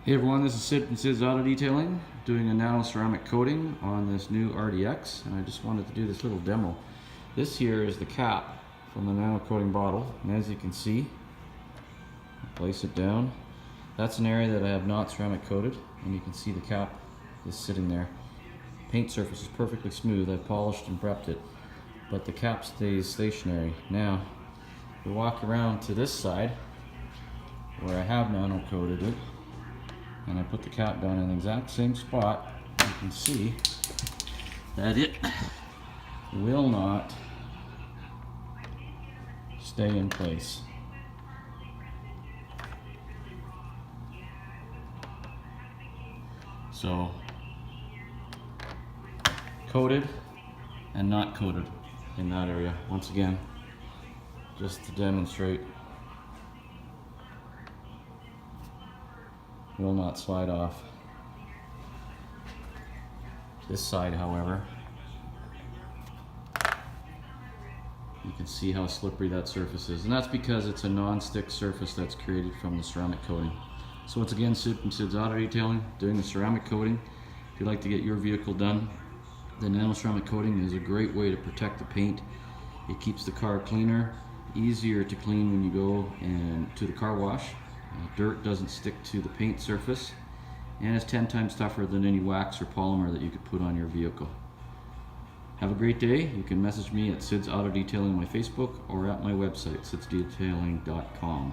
Hey everyone, this is Sid from Sid's Auto Detailing, doing a Nano Ceramic coating on this new RDX, and I just wanted to do this little demo. This here is the cap from the Nano coating bottle, and as you can see, place it down. That's an area that I have not ceramic coated, and you can see the cap is sitting there. Paint surface is perfectly smooth. I've polished and prepped it, but the cap stays stationary. Now, we walk around to this side where I have nano coated it, and I put the cap down in the exact same spot. You can see that it will not stay in place. So, coated and not coated in that area. Once again, just to demonstrate, will not slide off. This side, however, you can see how slippery that surface is, and that's because it's a non-stick surface that's created from the ceramic coating. So once again, Sid from Sid's Auto Detailing, doing the ceramic coating. If you'd like to get your vehicle done, the Nano Ceramic coating is a great way to protect the paint. It keeps the car cleaner, easier to clean when you go to the car wash. Dirt doesn't stick to the paint surface, and it's 10 times tougher than any wax or polymer that you could put on your vehicle. Have a great day. You can message me at Sid's Auto Detailing on my Facebook or at my website, sidsdetailing.com.